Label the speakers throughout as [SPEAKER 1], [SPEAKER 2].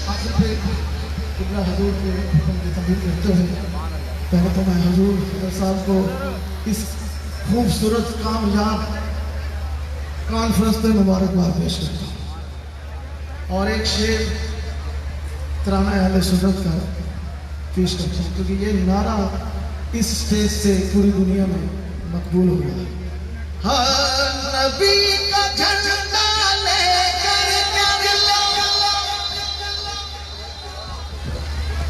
[SPEAKER 1] آخر پہ قبلہ حضور کے حکم کی تعمیر کرتے ہیں. پہلے تو میں حضور حضرت صاحب کو اس خوبصورت کامیاب کانفرنس پہ مبارکباد پیش کرتا ہوں اور ایک شعر ترانہ اہل سنت کا پیش کرتا ہوں کیونکہ یہ نعرہ اس سٹیج سے پوری دنیا میں مقبول ہوا ہے.
[SPEAKER 2] نبی کا جھنڈا لے کر نکلو،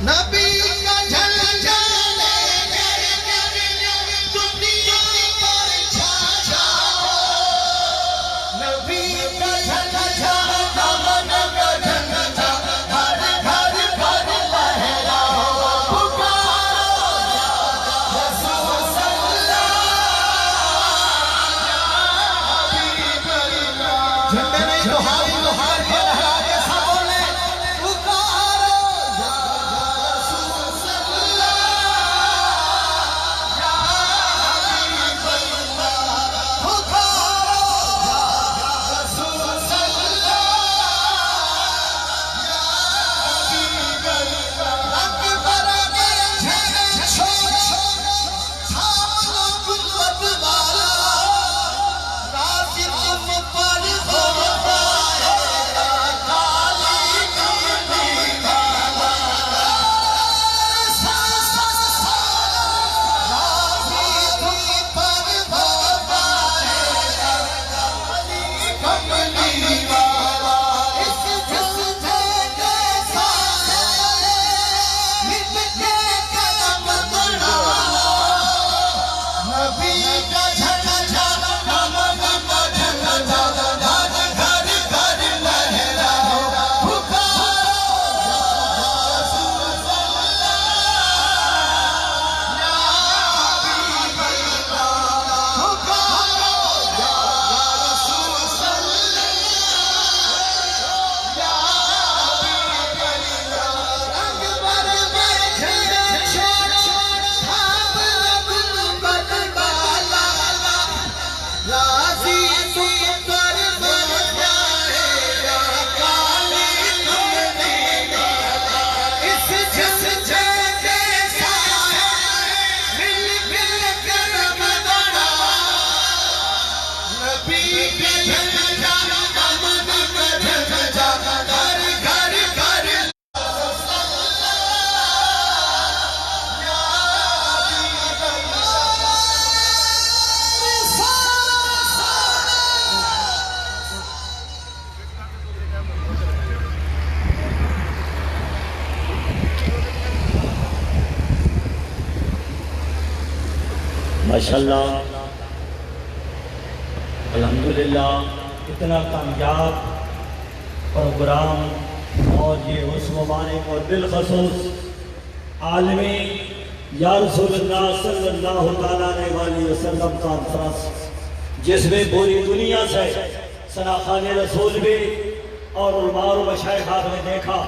[SPEAKER 2] نبی کا جھنڈا لے کر دنیا پر چھا جاؤ، نبی کا جھنڈا دامن کا جھنڈا ہر گھر پر لہراؤ، پکارو رسول اللہ. جھنڈے نہیں لوہاری لوہار کے لہرا کے سب بولے پکارو یا رسول اللہ، یا حبیب اللہ، پکارو یا رسول اللہ، یا حبیب اللہ. اکبر نے جھنڈے چھوڑ سامنے قوت والا رازق پر
[SPEAKER 3] ماشاءاللہ الحمدللہ اتنا کامیاب پروگرام اور یہ اس مبارک اور بالخصوص عالمی یا رسول اللہ صلی اللہ تعالیٰ علیہ وسلم کانفرنس جس میں پوری دنیا سے سناخان رسول بھی اور علماء و مشائخ نے دیکھا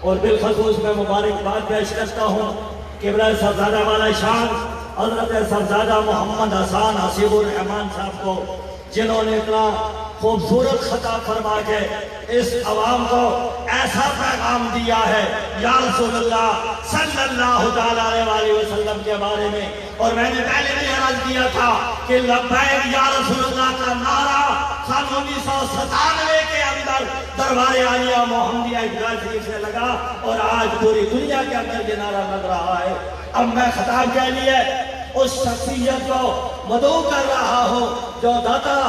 [SPEAKER 3] اور بالخصوص میں مبارکباد پیش کرتا ہوں قبلہ صاحبزادہ والا شان حضرت صاحبزادہ محمد حسان حسیب الرحمان صاحب کو جنہوں نے اتنا خوبصورت خطاب فرما کے اس عوام کو ایسا پیغام دیا ہے یا رسول اللہ صلی اللہ تعالیٰ علیہ وسلم کے بارے میں. اور میں نے پہلے بھی عرض کیا تھا کہ لبیک یا رسول اللہ کا نعرہ سن 1997 کے اندر دربار عالیہ محمدیہ عیدگاہ شریف سے لگا اور آج پوری دنیا کے اندر یہ نعرہ لگ رہا ہے. اب میں خطاب کے لیے اس شخصیت کو مدعو کر رہا ہوں جو داتا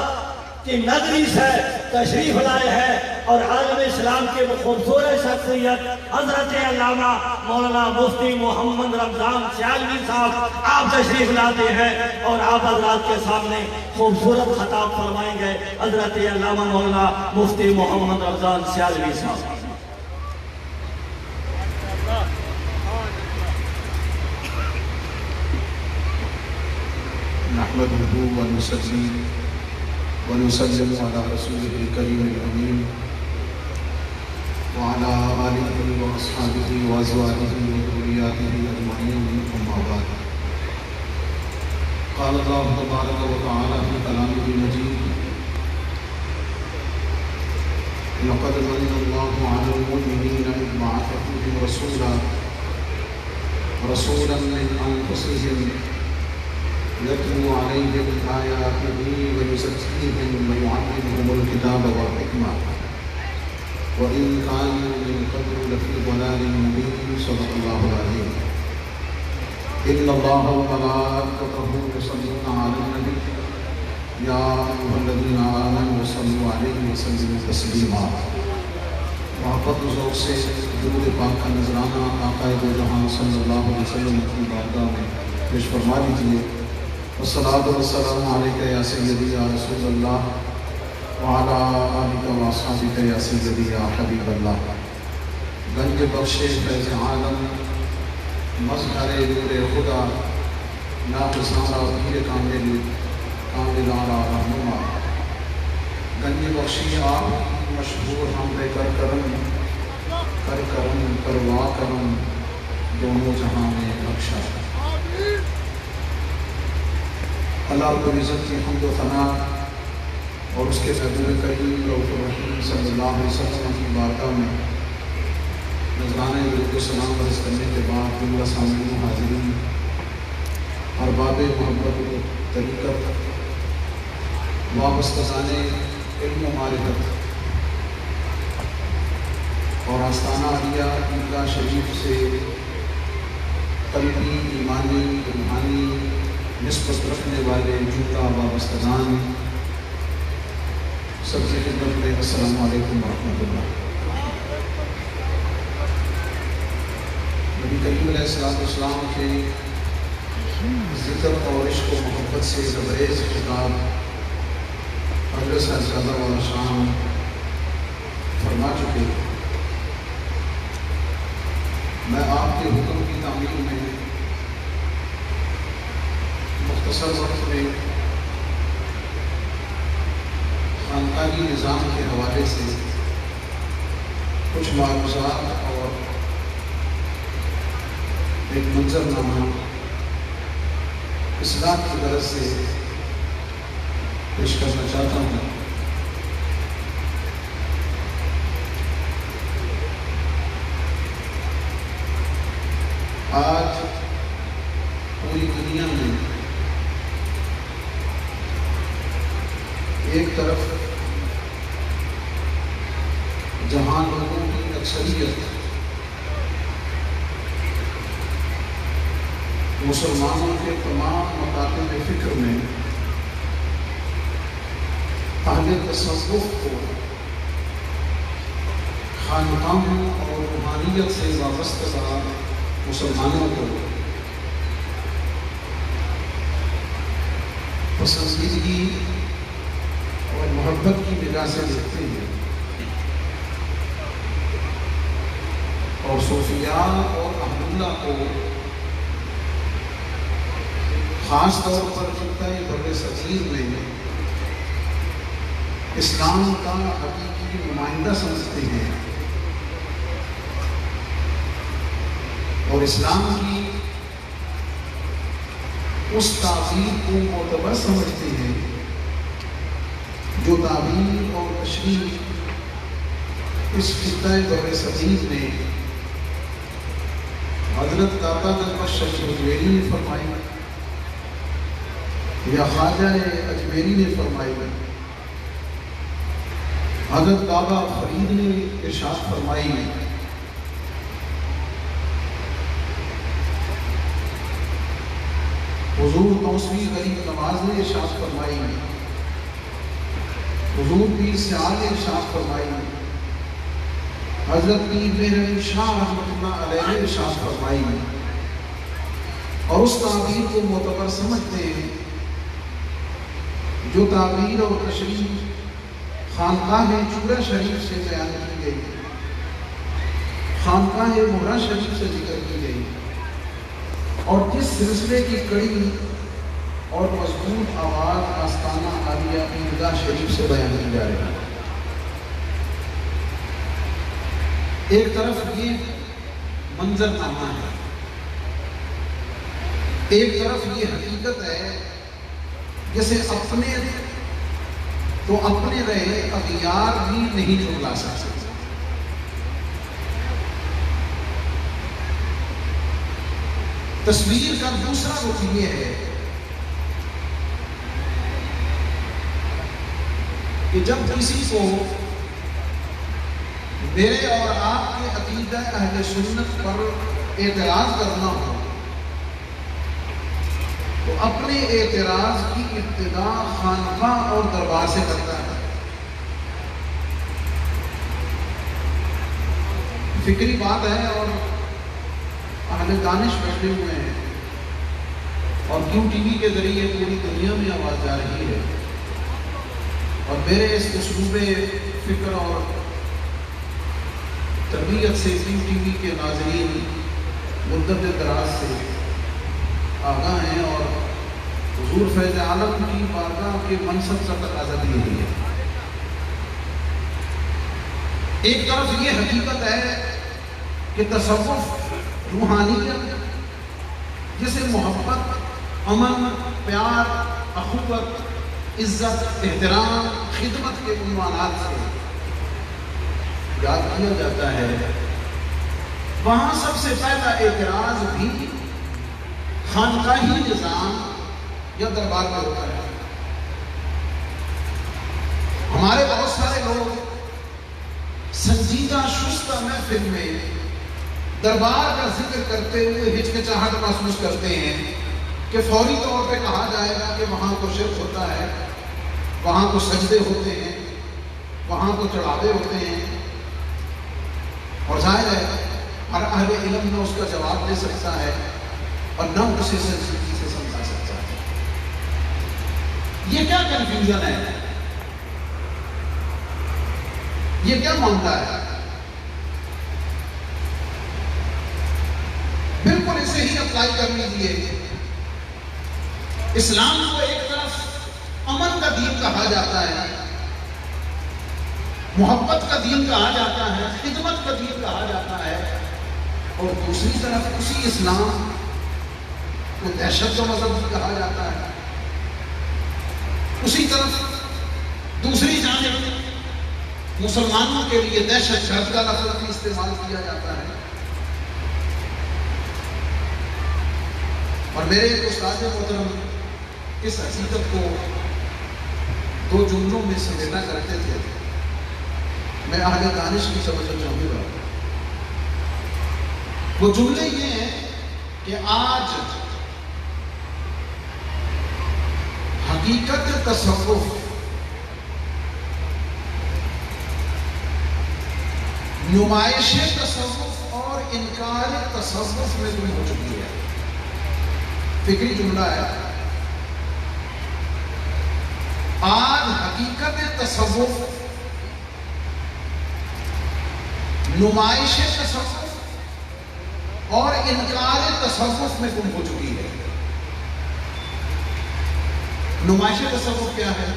[SPEAKER 3] کی نگری سے تشریف لائے ہیں اور عالم اسلام کے خوبصورت شخصیت حضرت علامہ مولانا مفتی محمد رمضان سیالوی صاحب آپ تشریف لاتے ہیں اور آپ حضرات کے سامنے خوبصورت خطاب فرمائیں گے. حضرت علامہ مولانا مفتی محمد رمضان سیالوی صاحب.
[SPEAKER 4] نحمده ونصلي ونسلم على رسوله الكريم الأمين وعلى آله وأصحابه وأزواجه وذرياته أجمعين أما بعد. قال الله تبارك وتعالى في كلامه المجيد لقد من الله على المؤمنين إذ بعث فيهم رسولا من أنفسهم يتلو عليهم آياته ويزكيهم ويعلمهم الكتاب والحكمة وإن كانوا من قبل لفي ضلال مبين. صدق الله العظيم. إن الله وملائكته يصلون على النبي يا أيها الذين آمنوا صلوا عليه وسلموا تسليما. محبت و ذوق سے درود پاک کا نذرانہ آقا دو جہاں صلی اللہ علیہ وسلم کی بارگاہ میں پیش فرما دیجیے. والصلاة والسلام علیک یا سیدی یا رسول اللہ وعلی آلک و اصحابک یا سیدی یا حبیب اللہ. گنج بخش فیض عالم مظہر نور خدا ناقصارہ پیر کامل کاملارہ رہنما. گنج بخشی آپ مشہور حمد کر کرم کروا کرم دونوں جہاں میں بخشا. اللہ رب العزت کی حمد و ثنا اور اس کے محبوب کریم رؤوف الرحیم صلی اللہ علیہ وسلم کی بارگاہ میں نذرانے درود و سلام عرض کرنے کے بعد جملہ سامعین و حاضرین ارباب محبت و طریقت وابستگان علم و معرفت اور آستانہ عالیہ عیدگاہ شریف سے قلبی ایمانی روحانی نسبت رکھنے والے جملہ وابستگان سب کی خدمت میں السلام علیکم ورحمۃ اللہ. نبی کریم علیہ السلام کے ذکر اور عشق و محبت سے لبریز خطاب حضرت صاحبزادہ والا شان فرما چکے. میں آپ کے حکم کی تعمیل میں مختصر وقت میں خانقاہی نظام کے حوالے سے کچھ معلومات اور ایک منظرنامہ اصلاح کی غرض سے پیش کرنا چاہتا ہوں. آج پوری دنیا میں ایک طرف جہاں لوگوں کی اکثریت مسلمانوں کے تمام مکاتب فکر میں اہل تصوف کو خانقاہوں اور روحانیت سے وابستہ مسلمانوں کو پسندیدگی اور محبت کی نگاہ سے دیکھتے ہیں اور صوفیاء اور اہل اللہ کو خاص طور پر خطۂ بر صغیر میں اسلام کا حقیقی نمائندہ سمجھتے ہیں اور اسلام کی اس تعبیر کو معتبر سمجھتے ہیں جو تعبیر اور تشریح اس خطۂ بر صغیر میں حضرت داتا نقش اجمیری نے فرمائی یا خواجہ اجمیری نے فرمائی حضرت بابا فرید نے ارشاد فرمائی حضور توسوی غریب نواز نے ارشاد فرمائی حضور پیر سیال نے ارشاد فرمائی حضرت پیر مہر شاہ رحمۃ اللہ علیہ نے ارشاد فرمائی اور اس تعبیر کو معتبر سمجھتے ہیں جو تعبیر اور تشریح خانقاہ چورا شریف سے بیان کی گئی خانقاہ مہرہ شریف سے ذکر کی گئی اور جس سلسلے کی کڑی اور مضبوط آواز آستانہ عالیہ عیدگاہ شریف سے بیان کی جا رہی ہے. ایک طرف یہ منظرنامہ ہے، ایک طرف یہ حقیقت ہے جسے اپنے تو اپنے رہے اغیار بھی نہیں جھٹلا سکتے۔ تصویر کا دوسرا رخ یہ ہے کہ جب کسی کو میرے اور آپ کے عقیدہ اہل سنت پر اعتراض کرنا ہو تو اپنے اعتراض کی ابتدا خانقاہ اور دربار سے کرتا ہے۔ فکری بات ہے اور اہل دانش بیٹھے ہوئے ہیں اور کیوں ٹی وی کے ذریعے پوری دنیا میں آواز جا رہی ہے، اور میرے اس اسلوب فکر اور تربیت سے کیوں ٹی وی کے ناظرین مدت دراز سے آگاہ ہیں اور حضور فیض عالم کی بارگاہ کے منصب کا تقاضا دی ہوئی ہے۔ ایک طرف یہ حقیقت ہے کہ تصوف روحانیت جسے محبت، امن، پیار، اخوت، عزت، احترام، خدمت کے عنوانات سے یاد کیا جاتا ہے، وہاں سب سے پہلا اعتراض بھی خانقاہی نظام یا دربار میں ہوتا ہے۔ ہمارے بہت سارے لوگ سنجیدہ شستہ محفل میں دربار کا ذکر کرتے ہوئے ہچکچاہٹ محسوس کرتے ہیں کہ فوری طور پہ کہا جائے گا کہ وہاں کو شرک ہوتا ہے، وہاں کو سجدے ہوتے ہیں، وہاں کو چڑھاوے ہوتے ہیں، اور ظاہر ہے ہر اہل علم نہ اس کا جواب دے سکتا ہے اور نہ اسے سنجیدگی سے سمجھا سکتا ہے۔ یہ کیا کنفیوژن ہے؟ یہ کیا معاملہ ہے؟ بالکل اسے ہی اپلائی کر لیجیے۔ اسلام کو ایک طرف امن کا دین کہا جاتا ہے، محبت کا دین کہا جاتا ہے، خدمت کا دین کہا جاتا ہے، اور دوسری طرف اسی اسلام کو دہشت کا مذہب بھی کہا جاتا ہے۔ اسی طرف دوسری جانب مسلمانوں کے لیے دہشت گرد کا لفظ بھی استعمال کیا جاتا ہے۔ اور میرے ایک استاد محترم اس حقیقت کو دو جملوں میں سمیٹا کرتے تھے، میں اہل دانش کی توجہ چاہوں گا۔ وہ جملے یہ ہیں کہ آج حقیقت تصوف نمائش تصوف اور انکار تصوف میں گم ہو چکی ہے۔ فکری جملہ ہے، آج حقیقت تصوف نمائش تصوف اور انکار تصوف میں گم ہو چکی ہے۔ نمائش تصوف کیا ہے؟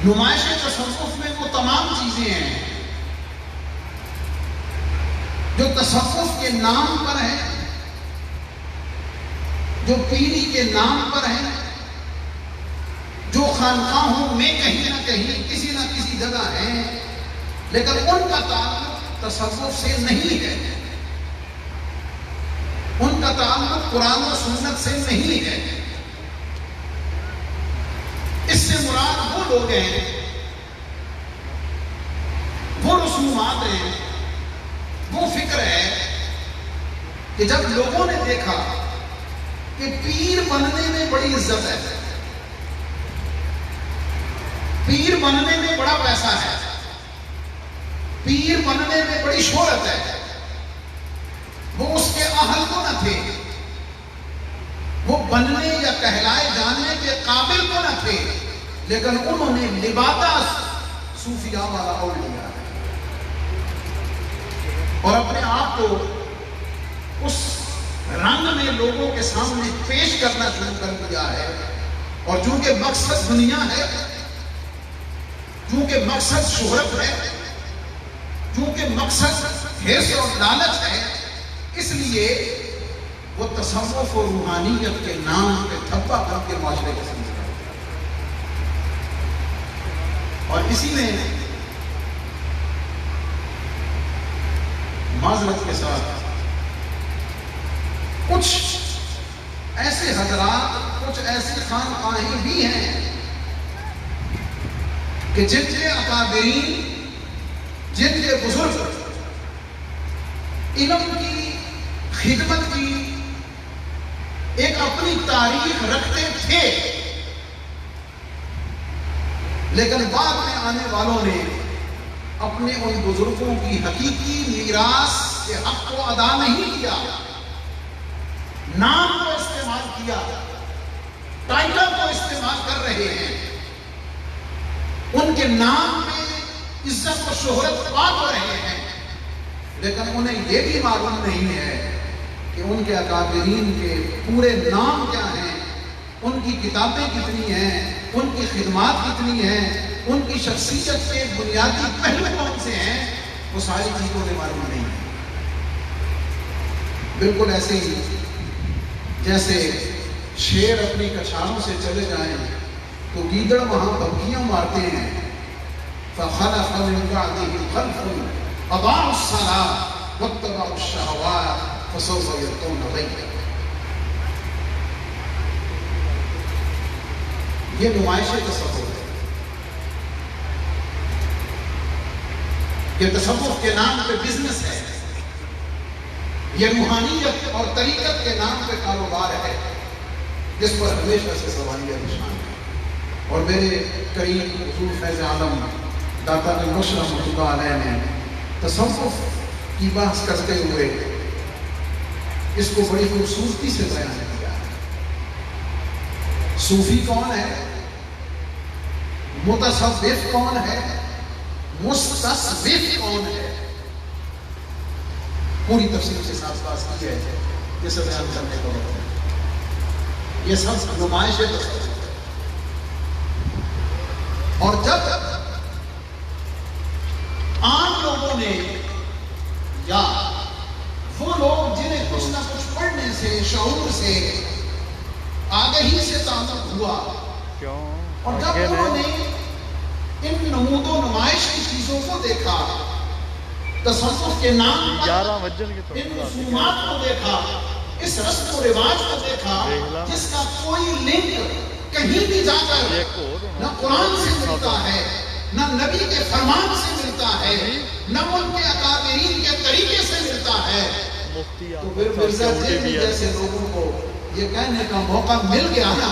[SPEAKER 4] نمائش تصوف میں وہ تمام چیزیں ہیں جو تصوف کے نام پر ہیں، جو پیری کے نام پر ہیں، جو خانقاہوں میں کہیں نہ کہیں کسی نہ کسی جگہ ہیں، لیکن ان کا تعلق تصوف سے نہیں ہے، ان کا تعلق قرآن و سنت سے نہیں ہے۔ اس سے مراد وہ لوگ ہیں، وہ رسومات ہیں، وہ فکر ہے کہ جب لوگوں نے دیکھا کہ پیر بننے میں بڑی عزت ہے، پیر بننے میں بڑا پیسہ ہے، پیر بننے میں بڑی شہرت ہے، وہ اس کے اہل کو نہ تھے، وہ بننے یا کہلائے جانے کے قابل کو نہ تھے، لیکن انہوں نے لبادہ صوفیاء والا اوڑھ لیا اور اپنے آپ کو اس رنگ میں لوگوں کے سامنے پیش کرنا شروع کر دیا ہے۔ اور چونکہ مقصد دنیا ہے، چونکہ مقصد شہرت ہے، چونکہ مقصد حرص اور لالچ ہے، اس لیے وہ تصوف اور روحانیت کے نام پہ تھپا کر کے معاشرے کو سمجھ رہے ہیں۔ اسی میں معذرت کے ساتھ کچھ ایسے حضرات، کچھ ایسی خانقاہیں بھی ہیں کہ جن کے اکابرین، جن کے بزرگ علم کی خدمت کی ایک اپنی تاریخ رکھتے تھے، لیکن بعد میں آنے والوں نے اپنے ان بزرگوں کی حقیقی میراث کے حق کو ادا نہیں کیا، نام کو استعمال کیا، ٹائٹل کو استعمال کر رہے ہیں، ان کے نام میں عزت و شہرت پا تو رہے ہیں، لیکن انہیں یہ بھی معلوم نہیں ہے کہ ان کے اکابرین کے پورے نام کیا ہیں، ان کی کتابیں کتنی ہیں، ان کی خدمات کتنی ہیں، ان کی شخصیت کے بنیادی پہلو کون سے ہیں، وہ ساری چیزوں کے معلوم نہیں ہیں۔ بالکل ایسے ہی جیسے شیر اپنی کچھاروں سے چلے جائیں تو گیدڑ وہاں بھبکیاں مارتے ہیں، فَخَلَفَ مِن بَعْدِهِمْ خَلْفٌ أَضَاعُوا الصَّلَاةَ وَاتَّبَعُوا الشَّهَوَاتِ فَسَوْفَ يَلْقَوْنَ غَيًّا۔ یہ نمائش تصوف ہے، یہ تصوف کے نام پہ بزنس ہے، یہ روحانیت اور طریقت کے نام پہ کاروبار ہے، جس پر ہمیشہ سے سوالیہ نشان ہے۔ اور میرے کریم حضور فیض عالم داتا نشر رحمۃ اللہ علیہ نے تصوف کی بحث کرتے ہوئے اس کو بڑی خوبصورتی سے بیان کیا ہے۔ صوفی کون ہے، متصوف کون ہے، مستصوف کون ہے، پوری تفصیل کے ساتھ بات کی ہے، یہ سب بیان کرنے کا وقت ہے۔ یہ سب نمائش ہے۔ اور جب عام لوگوں نے یا وہ لوگ جنہیں کچھ نہ کچھ پڑھنے سے، شعور سے، آگہی سے تعلق ہوا، اور جب انہوں نے ان نمود و نمائش کی چیزوں کو دیکھا، تصوف کے نام پر ان رسومات کو دیکھا، اس رسم و رواج کو دیکھا جس کا کوئی لنک کہیں بھی جا کر نہ قرآن سے ملتا ہے، نہ نبی کے فرمان سے ملتا ہے، نہ ان کے اکابرین کے طریقے سے ملتا ہے، تو پھر مرزا جیل جیسے لوگوں کو یہ کہنے کا موقع مل گیا نا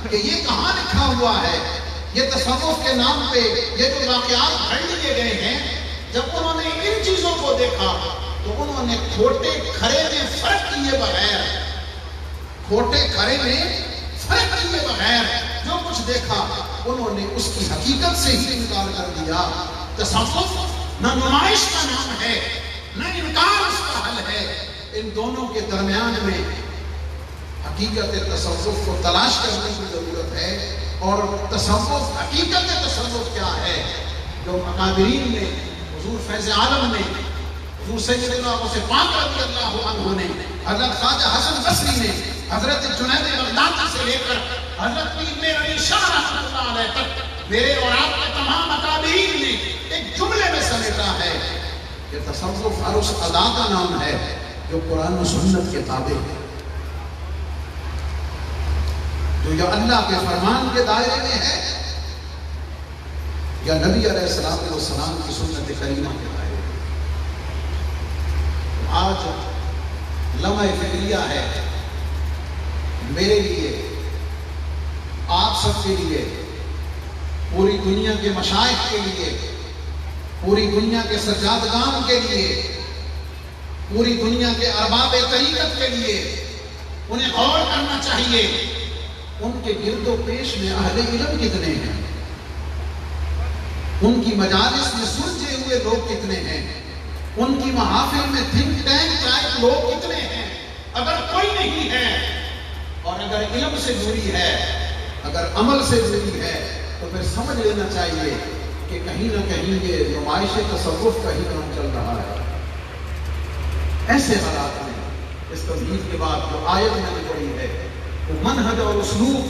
[SPEAKER 4] کہ یہ کہاں لکھا ہوا ہے، یہ تصوف کے نام پہ یہ جو واقعات گھڑ لیے گئے ہیں، جب انہوں نے ان چیزوں کو دیکھا تو انہوں نے کھوٹے کھرے میں فرق کیے بغیر، کھوٹے کھرے میں فرق کیے بغیر جو کچھ دیکھا انہوں نے اس کی حقیقت سے ہی انکار کر دیا۔ تصوف نہ نمائش کا نام ہے، نہ انکار اس کا حل ہے، ان دونوں کے درمیان میں حقیقت تصوف کو تلاش کرنے کی ضرورت ہے، اور تصوف، حقیقت تصوف کیا ہے، جو اکابرین نے، حضور فیض عالم نے، حضور سیدنا غوث پاک رضی اللہ عنہ نے، حضرت خواجہ حسن بصری نے، حضرت جنید بغدادی سے لے کر حضرت پیر علی شاہ رحمۃ اللہ علیہ تک میرے اور آپ کے تمام اکابرین نے ایک جملے میں سمیٹا ہے کہ تصوف ہر اس ادا کا نام ہے جو قرآن و سنت کے تابع ہے، جو یا اللہ کے فرمان کے دائرے میں ہے یا نبی علیہ السلام کی سنت کریمہ کے دائرے میں۔ آج لمحہ فکریہ ہے میرے لیے، آپ سب کے لیے، پوری دنیا کے مشائخ کے لیے، پوری دنیا کے سجادگان کے لیے، پوری دنیا کے ارباب طریقت کے لیے انہیں غور کرنا چاہیے ان کے گرد و پیش میں اہل علم کتنے ہیں، ان کی مجالس میں سلجھے ہوئے لوگ کتنے ہیں، ان کی محافل میں تھنک ٹینک ٹائپ لوگ کتنے ہیں۔ اگر کوئی نہیں ہے، اور اگر علم سے جڑی ہے، اگر عمل سے جڑی ہے، تو پھر سمجھ لینا چاہیے کہ کہیں نہ کہیں یہ نمائش تصوف کا ہی کام چل رہا ہے۔ ایسے حالات میں اس تمہید کے بعد جو آیت میں نے پڑھی ہے، وہ منہج اور اسلوب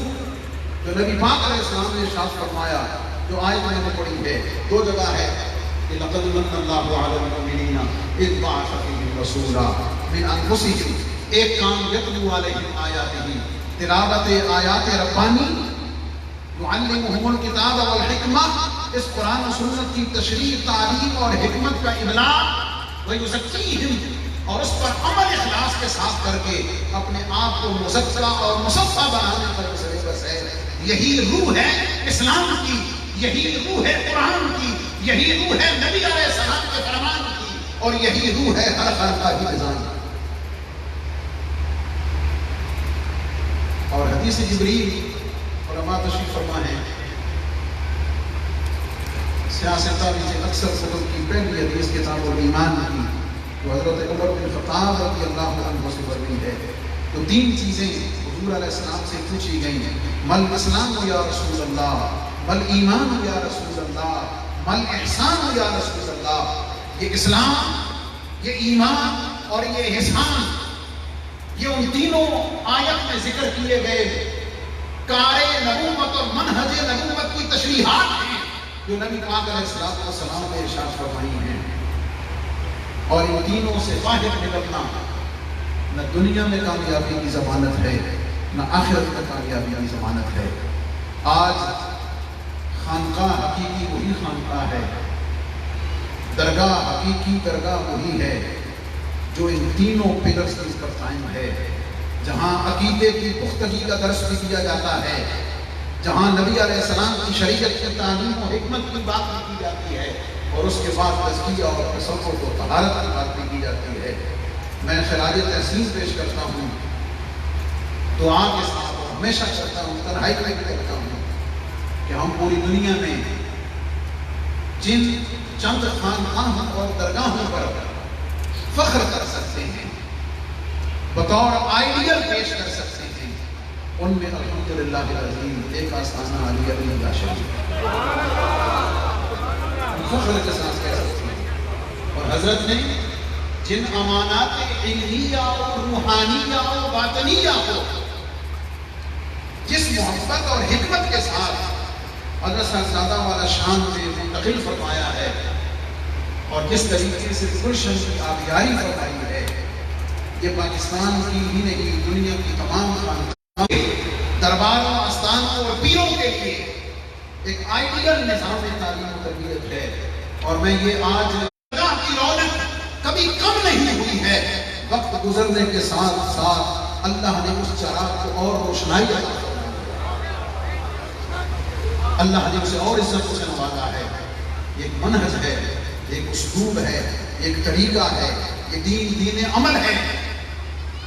[SPEAKER 4] جو نبی پاک علیہ السلام نے ارشاد فرمایا جو آیت میں نے پڑھی ہے 2 جگہ ہے کہ لقد من اللہ علی المؤمنین اذ بعث فیہم رسولا من انفسہم، ایک کام یتلو علیہم آیاتہ، تلاوت آیات ربانی، یعلمہم الکتاب والحکمہ، اس قرآن و سنت کی تشریح، تعلیم اور حکمت کا ابلاغ، ویزکیہم، اور اس پر عمل اخلاص کے ساتھ کر کے اپنے آپ کو مزکہ اور مصفہ بنانے پر سلیبس ہے۔ یہی روح ہے اسلام کی، یہی روح ہے قرآن کی، یہی روح ہے نبی علیہ السلام کے فرمان کی، اور یہی روح ہے ہر خانقاہی نظام کی۔ اور حدیث جبریل علماء تشریف فرما ہے، سیاستہ میں سے اکثر کتب کی پہلی حدیث کتاب الایمان کی، جو حضرت عمر بن خطاب رضی اللہ عنہ سے مروی ہے، تو 3 چیزیں حضور علیہ السلام سے پوچھی گئیں، مل اسلام یا رسول اللہ، مل ایمان یا رسول اللہ، مل احسان یا رسول اللہ۔ یہ اسلام، یہ ایمان اور یہ احسان، یہ ان تینوں آیت میں ذکر کیے گئے کار نبوت اور منہج نبوت کی تشریحات ہیں جو نبی پاک علیہ السلام نے ارشاد فرمائی ہیں۔ اور ان تینوں سے باہر نکلنا نہ دنیا میں کامیابی کی ضمانت ہے، نہ آخرت میں کامیابی کی ضمانت ہے۔ آج خانقاہ حقیقی وہی خانقاہ ہے، درگاہ حقیقی درگاہ وہی ہے جو ان تینوں پلرز کے پر قائم ہے، جہاں عقیدے کی پختگی کا درس بھی دیا جاتا ہے، جہاں نبی علیہ السلام کی شریعت کی تعلیم و حکمت کی بات بھی کی جاتی ہے، اور اس کے بعد تزکیہ اور تصوف و طہارت کی بات بھی کی جاتی ہے۔ میں خراج تحسین پیش کرتا ہوں، دعا کے ساتھ ہمیشہ کرتا ہوں، تنہائی میں بھی کرتا ہوں کہ ہم پوری دنیا میں جن چند خانقاہوں اور درگاہوں پر فخر کر سکتے ہیں، بطور آئیڈیل پیش کر سکتے ہیں، ان میں الحمدللہ العظیم ایک آستانہ علی اللہ شریف فخر کے ساتھ کہہ سکتے ہیں۔ اور حضرت نے جن امانات علمیہ و روحانیہ و باطنیہ کو جس محبت اور حکمت کے ساتھ حضرت صاحبزادہ والا شان میں منتقل فرمایا ہے، اور جس طریقے سے گلشن کی آبیاری فرمائی ہے، یہ پاکستان کی ہی نہیں دنیا کی تمام خانقاہوں، درباروں، آستانوں اور پیروں کے لیے ایک آئیڈیل نظام تعلیم و تربیت ہے۔ اور میں یہ آج اللہ کی رونق کبھی کم نہیں ہوئی ہے، وقت گزرنے کے ساتھ ساتھ اللہ نے اس چراغ کو اور روشنائی عطا فرمائی، اللہ نے اسے اور عزت سے نوازا ہے۔ یہ ایک منہج ہے، ایک اسلوب ہے، ایک طریقہ ہے، یہ دین عمل ہے۔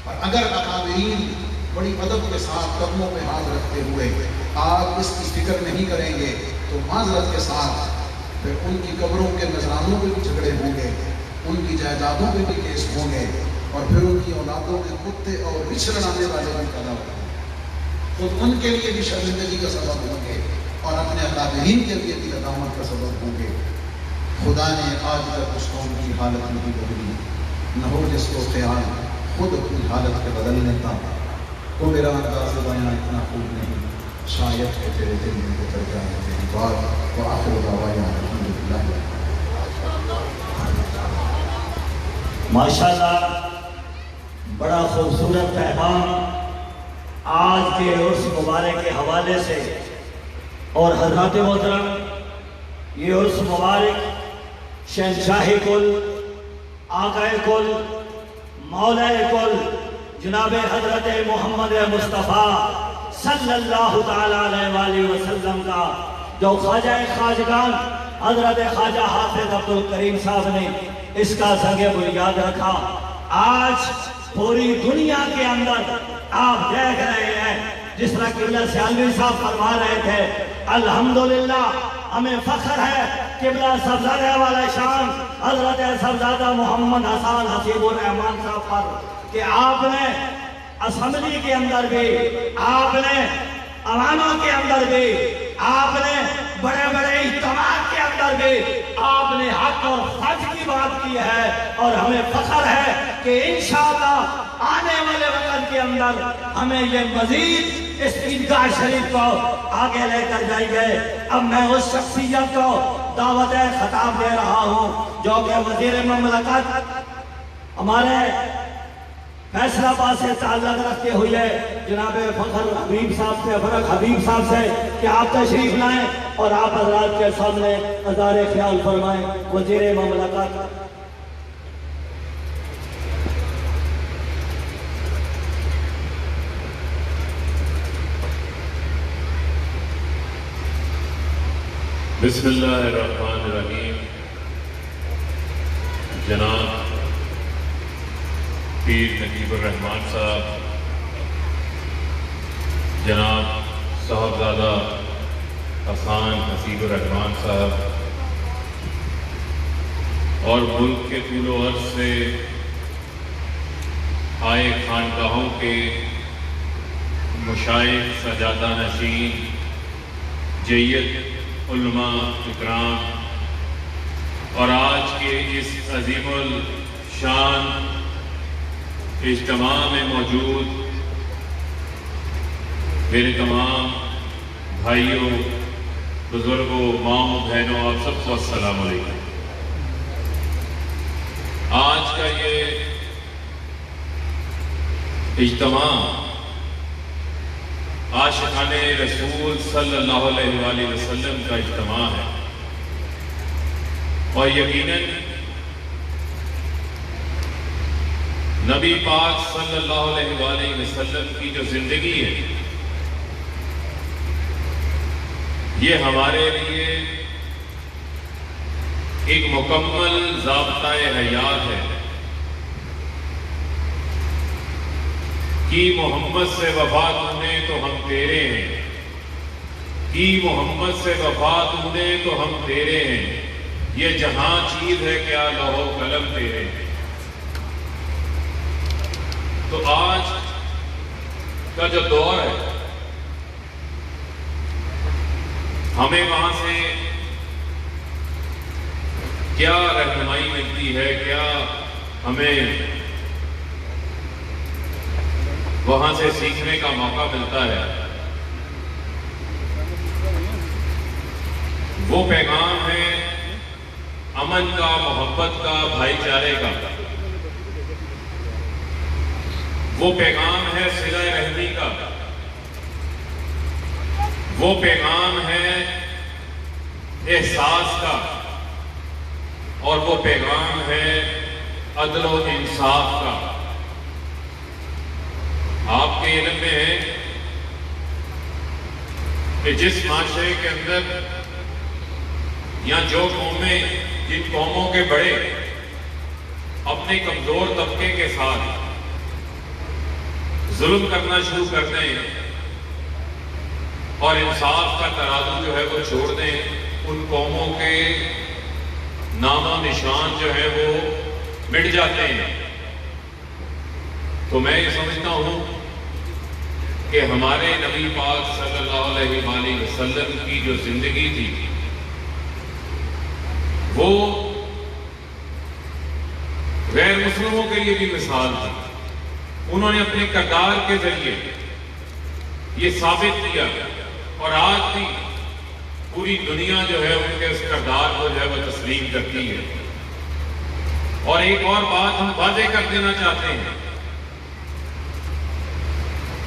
[SPEAKER 4] اور اگر اکابرین بڑی ادب کے ساتھ قدموں پہ ہاتھ رکھتے ہوئے آپ اس کی فکر نہیں کریں گے تو معذرت کے ساتھ پھر ان کی قبروں کے نذرانوں پہ بھی جھگڑے ہوں گے، ان کی جائیدادوں پہ بھی کیس ہوں گے، اور پھر ان کی اولادوں کے کتے اور بچھڑانے والے بھی پیدا ہوں گے، خود ان کے لیے بھی شرمندگی کا سبب ہوں گے، اور اپنے اکابرین کے لیے بھی ندامت کا سبب ہوں گے۔ خدا نے آج تک اس قوم کی حالت نہیں بدلی، نہ ہو جس کو خیال خود اپنی حالت کے بدلنے کا۔ تو میرا انداز بیان اتنا خوب نہیں، شاید کہ تیرے دل میں اتر جائے میری بات۔ وآخر دعوانا الحمدللہ۔
[SPEAKER 3] ماشاءاللہ، بڑا خوبصورت پیغام آج کے عرس مبارک کے حوالے سے، اور حضرات محترم یہ عرس مبارک شہنشاہ کل، آقا کل، مولا کل جناب حضرت محمد مصطفیٰ صلی اللہ تعالیٰ علیہ وسلم کا، جو خواجہ خواجگان حضرت خواجہ حافظ عبدالکریم صاحب نے اس کا سنگ بنیاد رکھا۔ آج پوری دنیا کے اندر آپ دیکھ رہے ہیں، جس طرح قبلہ سیالوی صاحب فرما رہے تھے، الحمدللہ ہمیں فخر ہے قبلہ صاحبزادہ والا شان حضرت صاحبزادہ محمد حسان حسیب الرحمان صاحب پر، کہ آپ نے اسمبلی کے اندر بھی، آپ نے عواموں کے اندر بھی، آپ نے بڑے بڑے اجتماع کے اندر بھی آپ نے حق اور سچ کی بات کی ہے، اور ہمیں فخر ہے کہ انشاءاللہ آنے والے وقت کے اندر ہمیں یہ مزید اس عیدگاہ شریف کو آگے لے کر جائیں گے۔ اب میں اس شخصیت کو دعوت خطاب دے رہا ہوں جو کہ وزیر مملکت ہمارے فیصلہ آباد سے تعلق رکھتے ہوئے جناب فخر حبیب صاحب سے، فرق حبیب صاحب سے کہ آپ تشریف لائیں اور آپ حضرات کے سامنے اظہار خیال فرمائیں۔ وزیر مملکت۔
[SPEAKER 5] بسم اللہ الرحمن الرحیم۔ جناب پیر نجیب الرحمان صاحب، جناب صاحبزادہ حسان حسیب الرحمان صاحب اور ملک کے طول و عرض سے آئے خانقاہوں کے مشائخ، سجادہ نشین، جیت علماء اکرام اور آج کے اس عظیم الشان اجتماع میں موجود میرے تمام بھائیوں، بزرگوں، ماؤں، بہنوں، آپ سب کو السلام علیکم۔ آج کا یہ اجتماع عاشقان رسول صلی اللہ علیہ وآلہ وسلم کا اجتماع ہے، اور یقیناً نبی پاک صلی اللہ علیہ وآلہ وسلم کی جو زندگی ہے یہ ہمارے لیے ایک مکمل ضابطہ حیات ہے کہ محمد سے وفا تو نے تو ہم تیرے ہیں، کہ محمد سے وفا تو نے تو ہم تیرے ہیں، یہ جہاں چیز ہے کیا لوح و قلم تیرے ہیں۔ تو آج کا جو دور ہے ہمیں وہاں سے کیا رہنمائی ملتی ہے، کیا ہمیں وہاں سے سیکھنے کا موقع ملتا ہے؟ وہ پیغام ہے امن کا، محبت کا، بھائی چارے کا۔ وہ پیغام ہے صلہ رحمی کا۔ وہ پیغام ہے احساس کا، اور وہ پیغام ہے عدل و انصاف کا۔ آپ کے علم میں ہے کہ جس معاشرے کے اندر یا جو قومیں، جن قوموں کے بڑے اپنے کمزور طبقے کے ساتھ ظلم کرنا شروع کر دیں اور انصاف کا ترازو جو ہے وہ چھوڑ دیں، ان قوموں کے نام و نشان جو ہے وہ مٹ جاتے ہیں۔ تو میں یہ سمجھتا ہوں کہ ہمارے نبی پاک صلی اللہ علیہ وآلہ وسلم کی جو زندگی تھی وہ غیر مسلموں کے لیے بھی مثال تھی۔ انہوں نے اپنے کردار کے ذریعے یہ ثابت کیا، اور آج بھی پوری دنیا جو ہے ان کے اس کردار کو جو ہے وہ تسلیم کرتی ہے۔ اور ایک اور بات ہم واضح کر دینا چاہتے ہیں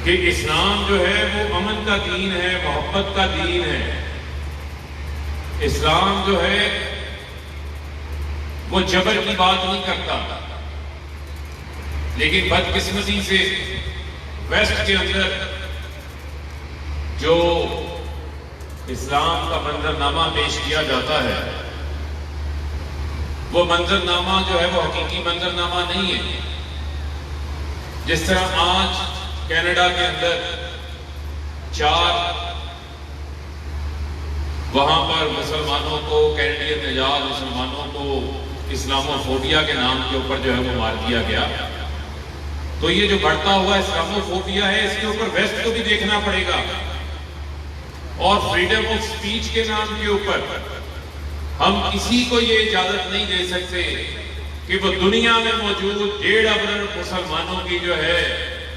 [SPEAKER 5] کہ اسلام جو ہے وہ امن کا دین ہے، محبت کا دین ہے۔ اسلام جو ہے وہ جبر کی بات نہیں کرتا، لیکن بدقسمتی سے ویسٹ کے اندر جو اسلام کا منظرنامہ پیش کیا جاتا ہے وہ منظرنامہ جو ہے وہ حقیقی منظرنامہ نہیں ہے۔ جس طرح آج کینیڈا کے اندر 4 وہاں پر مسلمانوں کو، کینیڈین نژاد مسلمانوں کو اسلاموفوبیا کے نام کے اوپر جو ہے وہ مار دیا گیا، تو یہ جو بڑھتا ہوا اسلاموفوبیا ہے اس کے اوپر ویسٹ کو بھی دیکھنا پڑے گا۔ اور فریڈم آف سپیچ کے نام کے اوپر ہم کسی کو یہ اجازت نہیں دے سکتے کہ وہ دنیا میں موجود 1.5 ارب مسلمانوں کی جو ہے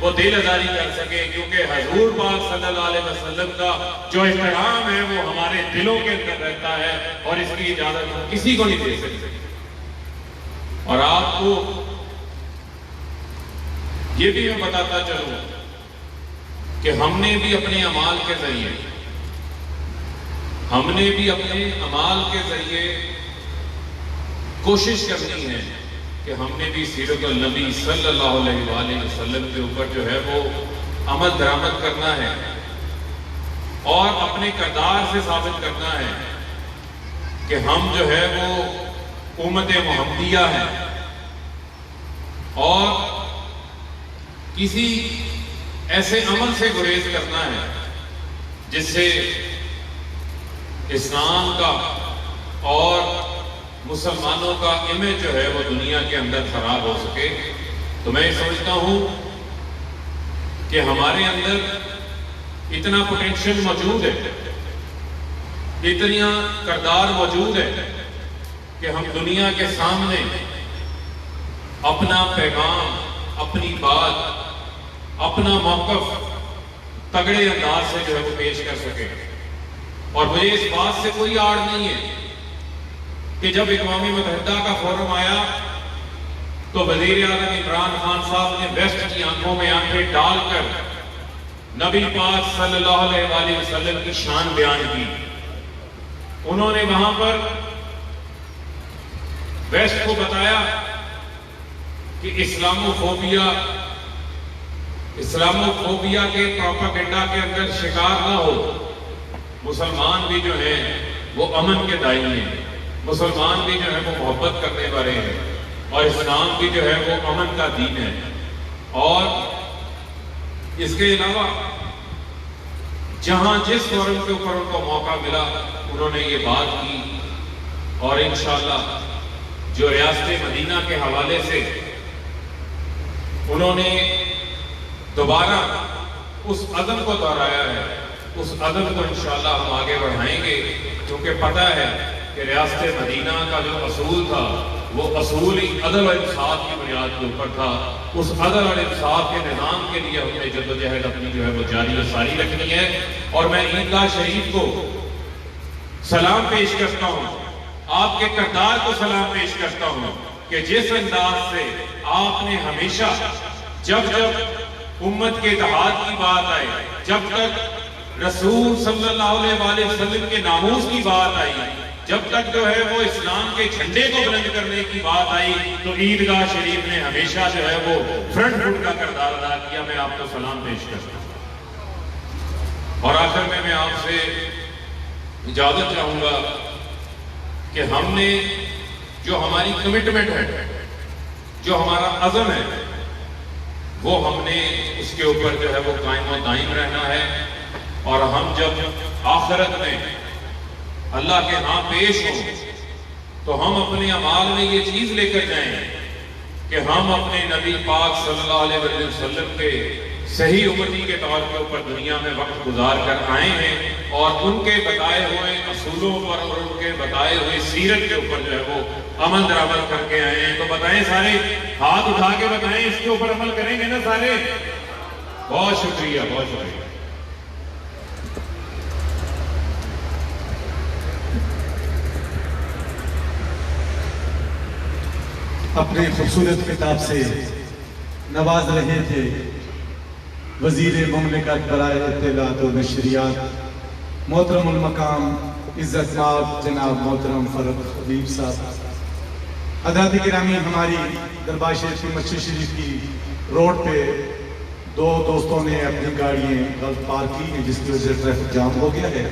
[SPEAKER 5] وہ دل آزاری کر سکیں، کیونکہ حضور پاک صلی اللہ علیہ وسلم کا جو احترام ہے وہ ہمارے دلوں کے اندر رہتا ہے، اور اس کی اجازت ہم کسی کو نہیں دے سکتے۔ اور آپ کو یہ بھی میں بتاتا چلوں کہ ہم نے بھی اپنے اعمال کے ذریعے کوشش کرنی ہے کہ ہم نے بھی سیرت النبی صلی اللہ علیہ وآلہ وسلم کے اوپر جو ہے وہ عمل درآمد کرنا ہے، اور اپنے کردار سے ثابت کرنا ہے کہ ہم جو ہے وہ امت محمدیہ ہیں، اور کسی ایسے عمل سے گریز کرنا ہے جس سے اسلام کا اور مسلمانوں کا امیج جو ہے وہ دنیا کے اندر خراب ہو سکے۔ تو میں سمجھتا ہوں کہ ہمارے اندر اتنا پوٹینشل موجود ہے، اتنا کردار موجود ہے کہ ہم دنیا کے سامنے اپنا پیغام، اپنی بات، اپنا موقف تگڑے انداز سے جو ہے وہ پیش کر سکیں۔ اور مجھے اس بات سے کوئی آڑ نہیں ہے کہ جب اقوام متحدہ کا فورم آیا تو وزیر اعظم عمران خان صاحب نے ویسٹ کی آنکھوں میں آنکھیں ڈال کر نبی پاک صلی اللہ علیہ وآلہ وسلم کی شان بیان کی۔ انہوں نے وہاں پر ویسٹ کو بتایا کہ اسلاموفوبیا کے پروپیگنڈا کے اندر شکار نہ ہو۔ مسلمان بھی جو ہیں وہ امن کے داعی ہیں، مسلمان بھی جو ہے وہ محبت کرنے والے ہیں، اور اسلام بھی جو ہے وہ امن کا دین ہے۔ اور اس کے علاوہ جہاں جس فورم کے اوپر ان کو موقع ملا انہوں نے یہ بات کی، اور انشاءاللہ جو ریاست مدینہ کے حوالے سے انہوں نے دوبارہ اس عزم کو دہرایا ہے، اس عزم کو انشاءاللہ ہم آگے بڑھائیں گے، کیونکہ پتہ ہے کہ ریاست مدینہ کا جو اصول تھا وہ اصول ہی عدل و انصاف کی بنیاد کے اوپر تھا۔ اس عدل اور انصاف کے نظام کے لیے ہم نے جدوجہد اپنی جو ہے وہ جاری و ساری رکھنی ہے۔ اور میں عیدگاہ شریف کو سلام پیش کرتا ہوں، آپ کے کردار کو سلام پیش کرتا ہوں کہ جس انداز سے آپ نے ہمیشہ جب امت کے اتحاد کی بات آئی، جب تک رسول صلی اللہ علیہ وآلہ وسلم کے ناموس کی بات آئی، جب تک جو ہے وہ اسلام کے جھنڈے کو بلند کرنے کی بات آئی، تو عیدگاہ شریف نے ہمیشہ جو ہے وہ فرنٹ فٹ کا کردار ادا کیا۔ میں آپ کو سلام پیش کرتا ہوں، اور آخر میں آپ سے اجازت چاہوں گا کہ ہم نے جو ہماری کمٹمنٹ ہے، جو ہمارا عزم ہے، وہ ہم نے اس کے اوپر جو ہے وہ قائم و دائم رہنا ہے، اور ہم جب آخرت میں اللہ کے ہاں پیش ہوں تو ہم اپنے اعمال میں یہ چیز لے کر جائیں کہ ہم اپنے نبی پاک صلی اللہ علیہ وسلم کے صحیح امتی کے طور کے اوپر دنیا میں وقت گزار کر آئے ہیں، اور ان کے بتائے ہوئے اصولوں پر اور ان کے بتائے ہوئے سیرت کے اوپر جو ہے وہ عمل درآمد کر کے آئے ہیں۔ تو بتائیں، سارے ہاتھ اٹھا کے بتائیں، اس کے اوپر عمل کریں گے نا سارے؟ بہت شکریہ، بہت شکریہ۔
[SPEAKER 6] اپنے خوبصورت خطاب سے نواز رہے تھے وزیر مملکت برائے اطلاعات و نشریات محترم المقام عزت مآب جناب محترم فرق حبیب صاحب۔ حضرات گرامی، ہماری دربار شریف کی مسجد شریف کی روڈ پہ دو دوستوں نے اپنی گاڑیاں غلط پارک کی ہیں، جس کی وجہ سے ٹریفک جام ہو گیا ہے۔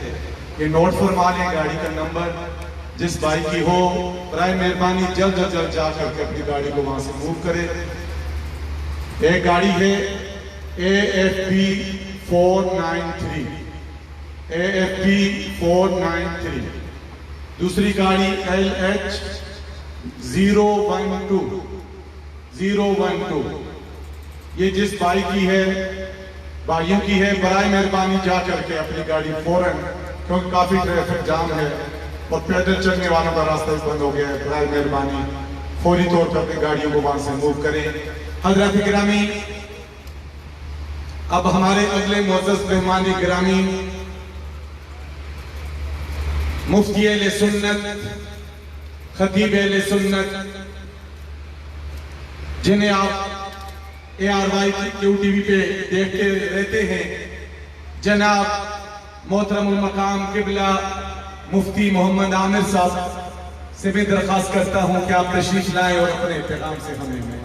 [SPEAKER 6] یہ نوٹ فرما لیں گاڑی کا نمبر، جس بائک کی ہو برائے مہربانی جلد از جلد جا کر کے اپنی گاڑی کو وہاں سے موو کرے۔ ایک گاڑی ہے AFP 493، AFP 493، دوسری گاڑی LH 012۔ یہ جس بھائی کی ہے، بھائیوں کی ہے، برائے مہربانی جا کر کے اپنی گاڑی فوراً، کیونکہ کافی ٹریفک جام ہے اور پیدل چلنے والوں کا راستہ بند ہو گیا ہے، برائے مہربانی فوری طور پر اپنی گاڑیوں کو وہاں سے موو کریں۔ حضرات گرامی، اب ہمارے اگلے معزز مہمان گرامی مفتی اہل سنت، خطیب اہل سنت، جنہیں آپ ARY QTV پہ دیکھتے رہتے ہیں، جناب محترم المقام قبلہ مفتی محمد عامر صاحب سے میں درخواست کرتا ہوں کہ آپ تشریف لائیں اور اپنے پیغام سے ہمیں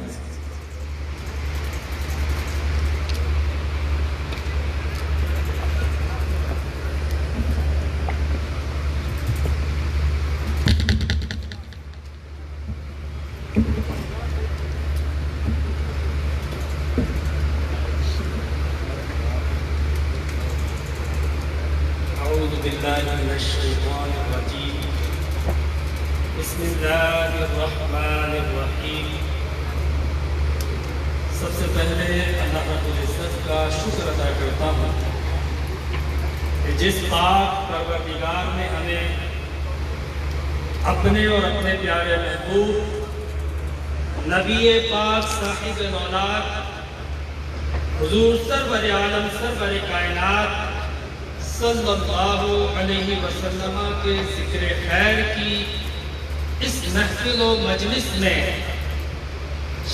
[SPEAKER 7] أعوذ بالله من الشيطان الرجيم بسم الله الرحمن الرحیم۔ سب سے پہلے اللہ رب العزت کا شکر ادا کرتا ہوں کہ جس پاک پروردگار نے ہمیں اپنے اور اپنے پیارے محبوب نبی پاک صاحب نولاد حضور سرور عالم سرور کائنات صلی اللہ علیہ وسلم کے ذکر خیر کی اس محفل و مجلس میں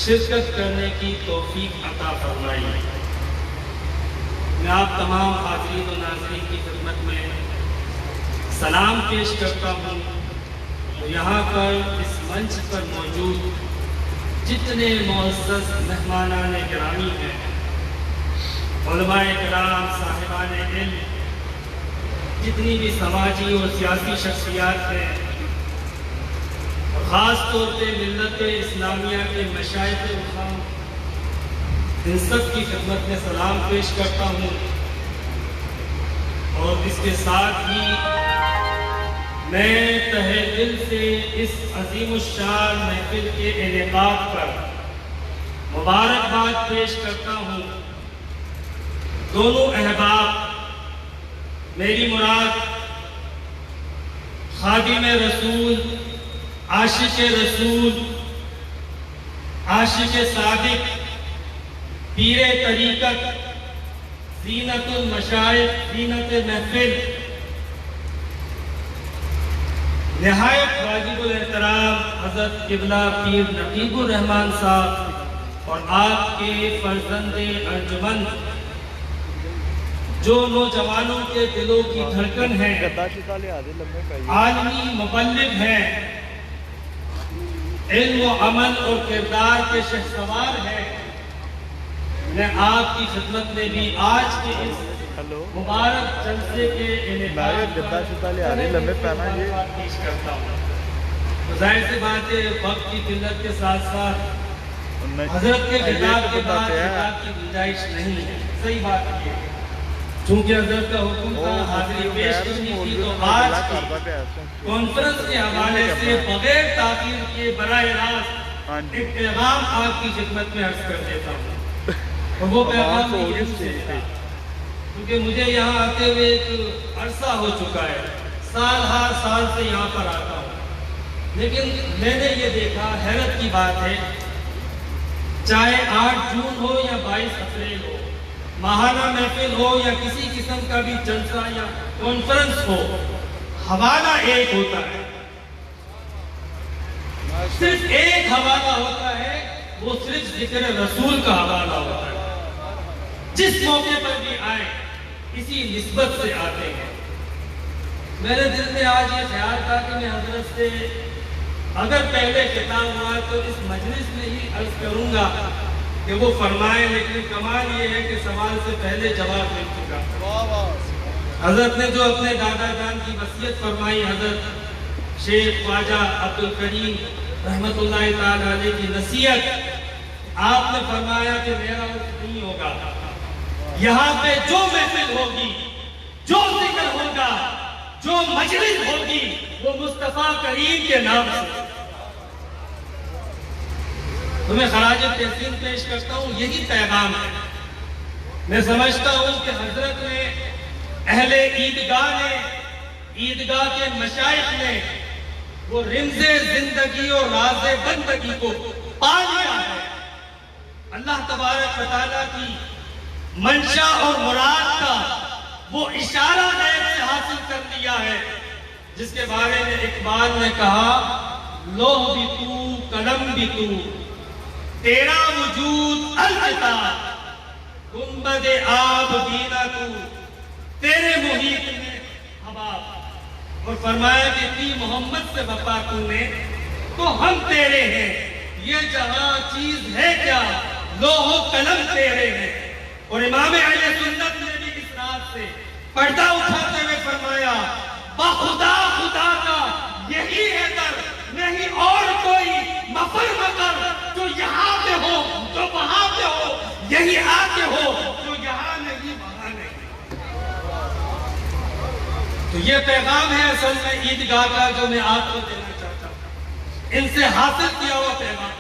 [SPEAKER 7] شرکت کرنے کی توفیق عطا فرمائی۔ میں آپ تمام حاضرین و ناظرین کی خدمت میں سلام پیش کرتا ہوں۔ یہاں پر اس منچ پر موجود جتنے معزز مہمانان گرامی ہیں، علماء کرام، صاحبان علم، جتنی بھی سماجی اور سیاسی شخصیات ہیں، اور خاص طور پہ ملت اسلامیہ کے مشائخ اکرام، ان سب کی خدمت میں سلام پیش کرتا ہوں۔ اور اس کے ساتھ ہی میں تہہ دل سے اس عظیم الشان محفل کے انعقاد پر مبارکباد پیش کرتا ہوں۔ دونوں احباب، میری مراد خادم رسول، عاشق رسول، عاشق صادق، پیر طریقت، زینت المشائخ، زینت محفل، نہایت واجب الاحترام حضرت قبلہ پیر نقیب الرحمان صاحب اور آپ کے فرزند ارجمند جو نوجوانوں کے دلوں کی دھڑکن ہیں، عالمی مبلغ ہیں، علم و عمل اور کردار کے شہسوار ہیں، میں آپ کی خدمت میں بھی آج کے اس مبارک جلسے کے انعقاد پیش کرتا ہوں۔ ظاہر سی بات ہے، وقت کی قلت کے ساتھ ساتھ حضرت کے خطاب کے بعد خطاب کی گنجائش نہیں ہے۔ صحیح بات یہ ہے، چونکہ حضرت کا حکم تھا حاضری پیش کرنی تھی، تو آج کی کانفرنس کے حوالے سے بغیر تاخیر کے براہ راست ایک پیغام آپ کی خدمت میں عرض کر دیتا ہوں، اور وہ پیغام یہ سے تھا، کیونکہ مجھے یہاں آتے ہوئے ایک عرصہ ہو چکا ہے، سال ہر سال سے یہاں پر آتا ہوں، لیکن میں نے یہ دیکھا، حیرت کی بات ہے، چاہے 8 جون ہو یا 22 اپریل ہو، ماہانہ محفل ہو یا کسی قسم کا بھی جلسہ یا کانفرنس ہو، حوالہ ایک ہوتا ہے، صرف ایک حوالہ ہوتا ہے، وہ صرف ذکر رسول کا حوالہ ہوتا ہے۔ جس موقع پر بھی آئے اسی نسبت سے آتے ہیں۔ میرے دل میں آج یہ خیال تھا کہ میں حضرت سے اگر پہلے خطاب ہوا تو اس مجلس میں ہی عرض کروں گا کہ وہ فرمائے، لیکن کمال یہ ہے کہ سوال سے پہلے جواب مل چکا۔ حضرت نے جو اپنے دادا جان کی وصیت فرمائی، حضرت شیخ خواجہ عبدالکریم رحمت اللہ تعالی علیہ کی نصیحت، آپ نے فرمایا کہ میرا عرف نہیں ہوگا، یہاں پہ جو محفل ہوگی، جو ذکر ہوگا، جو مجلس ہوگی، وہ مصطفیٰ کریم کے نام سے۔ تو میں خراج تحسین پیش کرتا ہوں، یہی پیغام ہے۔ میں سمجھتا ہوں کہ حضرت نے، اہل عیدگاہ نے، عیدگاہ کے مشائخ نے وہ رمز زندگی اور راز بندگی کو پا لیا ہے۔ اللہ تبارک و تعالیٰ کی منشا اور مراد کا وہ اشارہ غیب سے حاصل کر لیا ہے، جس کے بارے میں اقبال نے کہا لوح بھی تو قلم بھی تو تیرا وجود الکتاب گنبد آب دینا تو تیرے محیط میں حباب، اور فرمایا کہ تی محمد سے وفا تو نے تو ہم تیرے ہیں، یہ جہاں چیز ہے کیا لوح و قلم تیرے ہیں۔ اور امام اہل سنت نے بھی اس رات سے پردہ اٹھاتے ہوئے فرمایا بخدا خدا کا یہی ہے در نہیں اور کوئی مفر مکر، جو یہاں پہ ہو جو وہاں پہ ہو، یہی آگے ہو جو یہاں نہیں وہاں نہیں۔ تو یہ پیغام ہے اصل میں عیدگاہ کا جو میں آپ کو دینا چاہتا ہوں، ان سے حاصل کیا ہوا پیغام۔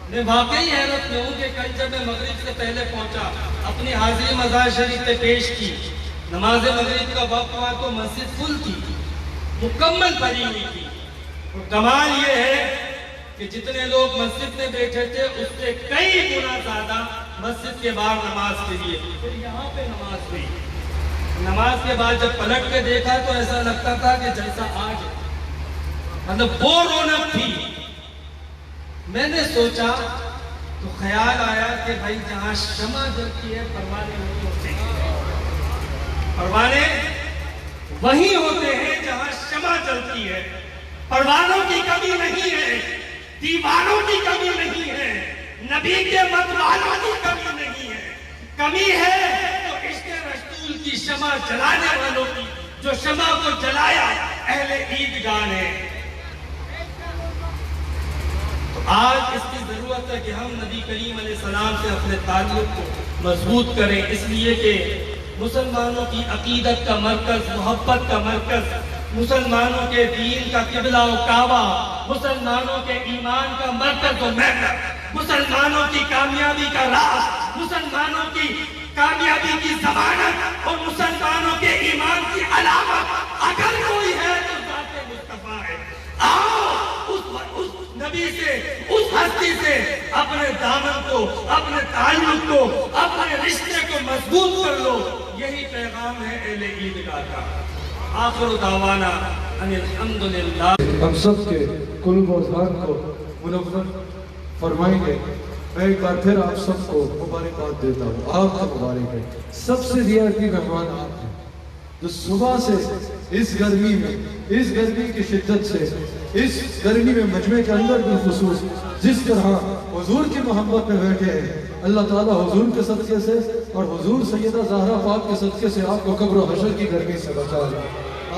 [SPEAKER 7] میں واقعی حیرت میں ہوں کہ کل جب میں مغرب سے پہلے پہنچا، اپنی حاضری مزار شریف پہ پیش کی، نماز مغرب کا وقت ہوا تو مسجد فل تھی، مکمل بھری ہوئی تھی۔ اور کمال یہ ہے کہ جتنے لوگ مسجد میں بیٹھے تھے اس سے کئی گنا زیادہ مسجد کے باہر نماز کے لیے، پھر یہاں پہ نماز ہوئی۔ نماز کے بعد جب پلٹ کے دیکھا تو ایسا لگتا تھا کہ جیسا آج، مطلب وہ رونق تھی۔ میں نے سوچا تو خیال آیا کہ بھائی جہاں شمع جلتی ہے پروانے وہیں ہوتے ہیں، پروانے وہیں ہوتے ہیں جہاں شمع جلتی ہے۔ پروانوں کی کمی نہیں ہے، دیوانوں کی کمی نہیں ہے، نبی کے مدوالوں کی کمی نہیں ہے، کمی ہے تو عشق رسول کی شمع جلانے والوں کی، جو شمع کو جلایا اہل عیدگاہ نے۔ آج اس کی ضرورت ہے کہ ہم نبی کریم علیہ السلام سے اپنے تعلق کو مضبوط کریں، اس لیے کہ مسلمانوں کی عقیدت کا مرکز، محبت کا مرکز، مسلمانوں کے دین کا قبلہ و کعبہ، مسلمانوں کے ایمان کا مرکز و محور، مسلمانوں کی کامیابی کا راز، مسلمانوں کی کامیابی کی ضمانت اور مسلمانوں کے ایمان کی علامت اگر کوئی ہے تو ذات مصطفیٰ ہے۔ آؤ اس نبی سے، اس ہستی سے اپنے دامن کو، اپنے تعلق کو، اپنے رشتے کو مضبوط کر لو۔ یہی پیغام ہے اہل عیدگاہ کا۔ آخر دعوانا ان الحمدللہ۔
[SPEAKER 6] ہم سب کے قلب و ذہن کو منور فرمائیں گے۔ میں ایک بار پھر آپ سب کو مبارکباد دیتا ہوں، آپ کو مبارک ہے۔ سب سے ریاضی مہمان آپ ہیں جو صبح سے اس گرمی میں، اس گرمی کی شدت سے، اس گرمی میں مجمع کے اندر بالخصوص جس طرح حضور کی محبت میں بیٹھے ہیں، اللہ تعالیٰ حضور کے صدقے سے اور حضور سیدہ زہرا پاک کے صدقے سے آپ کو قبر و حشر کی گرمی سے بچا لے۔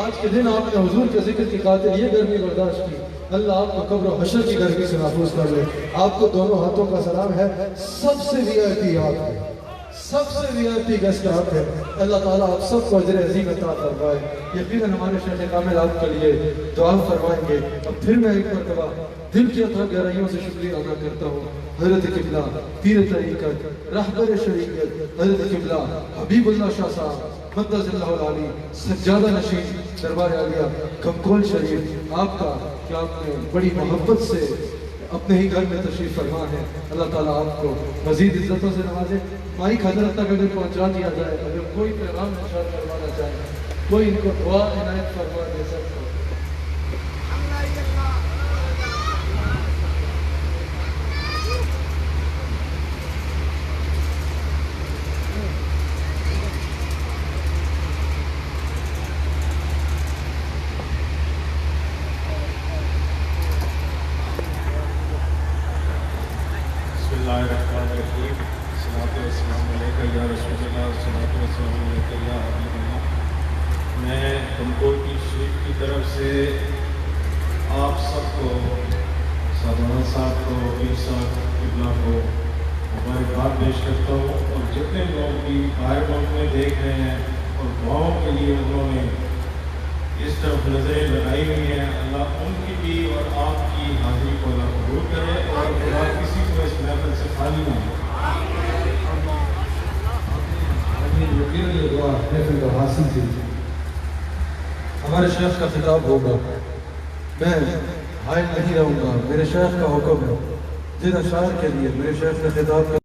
[SPEAKER 6] آج کے دن آپ نے حضور کے ذکر کی خاطر یہ گرمی برداشت کی، اللہ آپ کو قبر و حشر کی گرمی سے محفوظ کر لے۔ آپ کو دونوں ہاتھوں کا سلام ہے۔ سب سے وی آپ ہے، سب سے وی گیسٹ آپ ہے۔ اللہ تعالیٰ آپ سب کو اجر عظیم عطا فرمائے۔ یقیناً ہمارے شیخ کامل آپ کے لیے دعا فرمائیں گے۔ اب پھر میں ایک مرتبہ دل کی عطا گہرائیوں سے شکریہ ادا کرتا ہوں حضرت قبلہ پیر طریقت رہبر شریعت حضرت قبلہ حبیب اللہ شاہ صاحب قدس اللہ العالی سجادہ نشین دربار عالیہ کمکول شریف، آپ کا کہ آپ نے بڑی محبت سے اپنے ہی گھر میں تشریف فرما ہے۔ اللہ تعالیٰ آپ کو مزید عزتوں سے نوازے۔ مائک حضرت تک اگر پہنچا دیا جائے، اگر کوئی پیغام ارشاد کروانا چاہے، کوئی ان کو دعا عنایت فرما دے سکتا ہو۔
[SPEAKER 8] میں کمکول کی شریف کی طرف سے آپ سب کو، سادھوان صاحب کو، پیر صاحب قبلہ کو مبارکباد پیش کرتا ہوں، اور جتنے لوگ بھی باہر ملک میں دیکھ رہے ہیں اور دعاؤں کے لیے انہوں نے اس طرف نظریں لگائی ہوئی ہیں، اللہ ان کی بھی اور آپ کی حاضری کو اللہ قبول کرے اور خدا کسی کو اس محفل سے خالی نہ ہو۔
[SPEAKER 6] یہ دعا محفل کا حاصل تھی۔ ہمارے شیخ کا خطاب ہوگا، میں حائل نہیں رہوں گا، میرے شیخ کا حکم ہے۔ جن اشعار کے لیے میرے شیخ کا خطاب